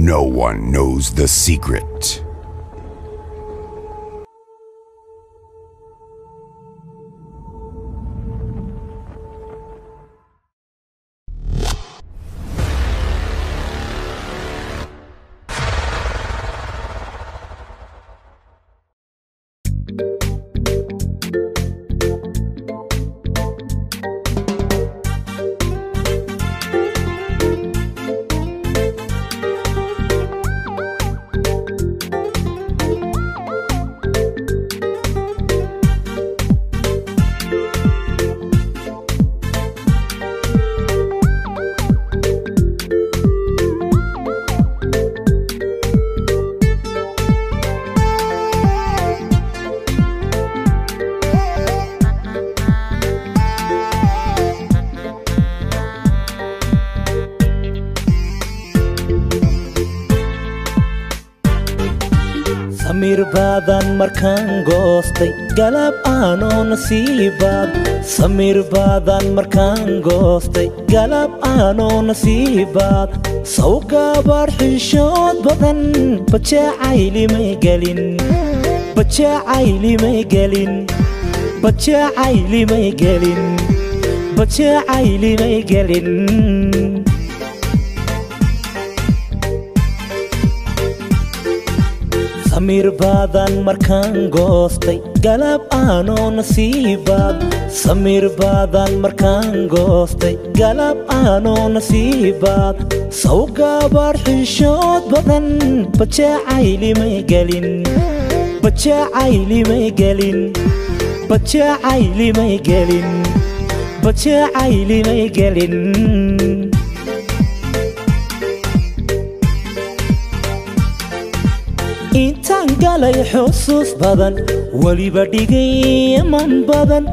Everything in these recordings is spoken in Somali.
No one knows the secret. samir badan markaan goostay galab aanoo nasiibaad samir badan markaan goostay galab aanoo nasiibaad sawgabar xishood badan bajacayli may gelin bajacayli may gelin bajacayli may gelin bajacayli may gelin samir badan markaan goostay galab aanoo nasiibaad samir badan markaan goostay galab aanoo nasiibaad sawgabar xishood badan bajacayli may gelin bajacayli may gelin bajacayli may gelin bajacayli may gelin intaan galay xusuus badan weliba dhigay man badan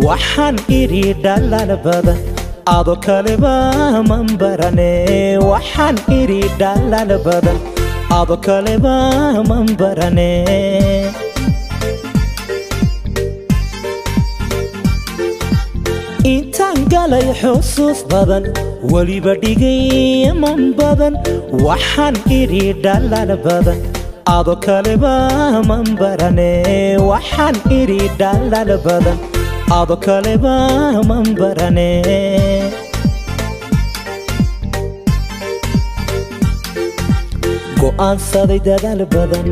waxaan idhi dhalal badan adoo kaleba man barane waxaan idhi dhalal badan adoo kaleba man barane intaan galay xusuus badan weliba dhigay man badan waxaan idhi dhalal badan adoo kaleba man barane waxaan idhi dhalal badan adoo kaleba man barane go'aansaday dadaal badan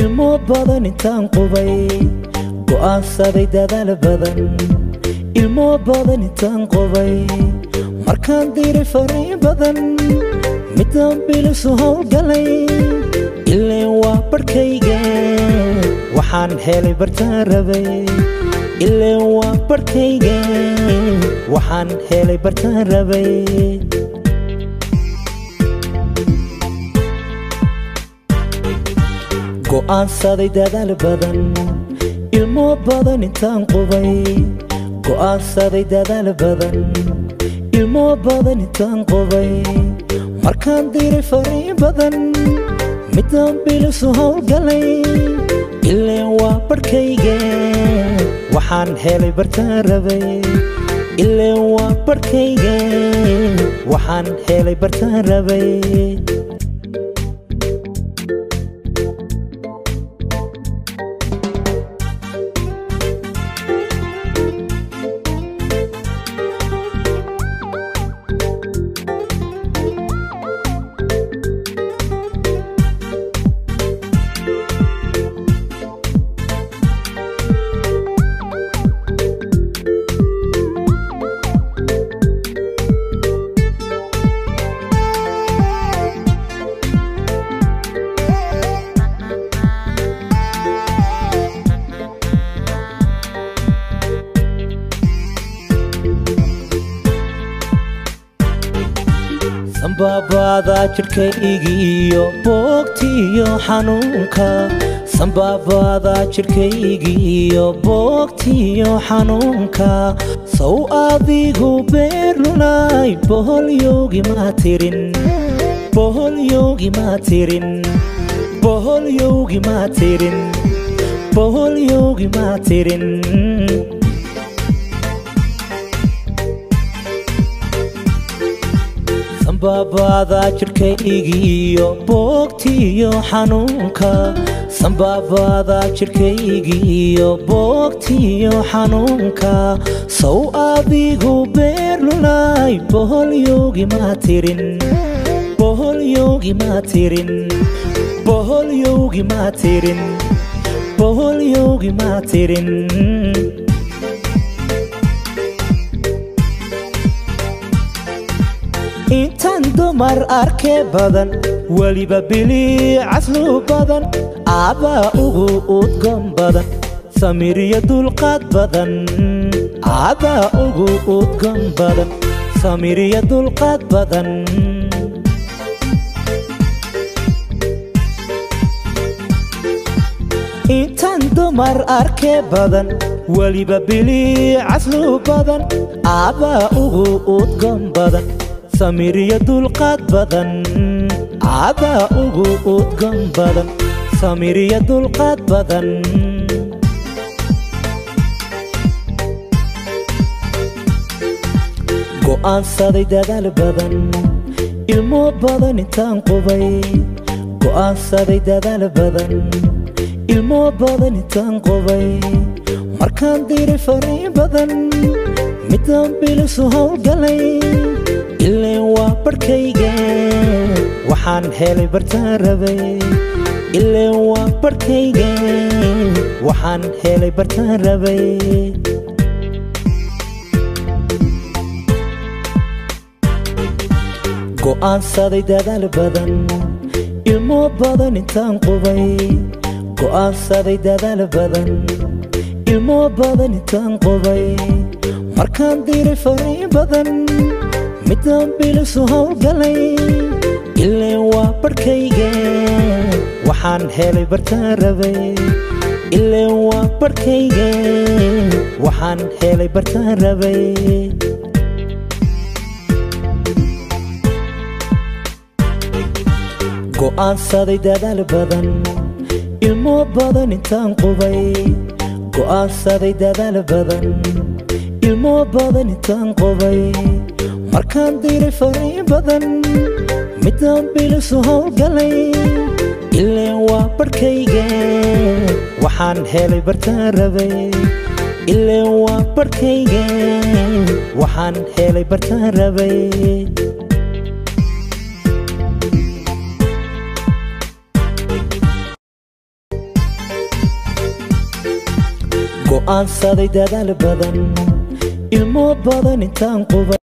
ilmo badan intaan qubay go'aansaday dadaal badan ilmo badan intaan qubay markaan diray fariin badan midaan bilisu howlgalay ileen waa barhkayga waxaan helay bartaan rabay ileen waa barhkayga waxaan helay bartaan rabay go'aansaday dadaal badan ilmo badan intaan qubay go'aansaday dadaal badan ilmo badan intaan qubay markaan diray fariin badan midaan bilisu howlgalay ileen waa barhkayga waxaan helay bartaan rabay ileen waa barhkayga waxaan helay bartaan rabay sanbabada jirkaygiiyo boogtiyo xanuunka sanbabada jirkaygiiyo boogtiyo xanuunka saw adigu beerlunay boholyoogi ma tirin boholyoogi ma tirin boholyoogi ma tirin boholyoogi ma tirin sambabada jirkaygiyo boogtiyo xanuunka sambabada jirkaygiyo boogtiyo xanuunka sow adigu beerlulay boholyogi ma tirin boholyogi ma tirin boholyogi ma tirin boholyogi ma tirin intaan dumar arke badan weliba bilicaslu badan aabaa ugu udgoon badan samiriyo dulqaad badan aabaa ugu udgoon badan samiriyo dulqaad badan intaan dumar arke badan weliba bilicaslu badan aabaa ugu udgoon badan samiriyo dulqaad badan aabaa ugu udgoon badan samiriyo dulqaad badan go'aansaday dadaal badan ilmo badan intaan qubay go'aansaday dadaal badan ilmo badan intaan qubay markaan diray fariin badan midaan bilisu howlgalay ileen waa barkayga waxaan helay bartaan rabay ileen waa barkayga waxaan helay bartaan rabay go'aansaday dadaal badan ilmo badan intaan qubay go'aansaday dadaal badan ilmo badan intaan qubay markaan diray fariin badan midaan bilisu howlgalay ileen waa barkayga waxaan helay bartaan rabay ileen waa barkayga waxaan helay bartaan rabay go'aansaday dadaal badan ilmo badan intaan qubay go'aansaday dadaal badan ilmo badan intaan qubay markaan diray fariin badan midaan bilisu howlgalay ileen waa barkayga waxaan helay bartaan rabay ileen waa barkayga waxaan helay bartaan rabay go'aansaday dadaal badan ilmo badan intaan qubay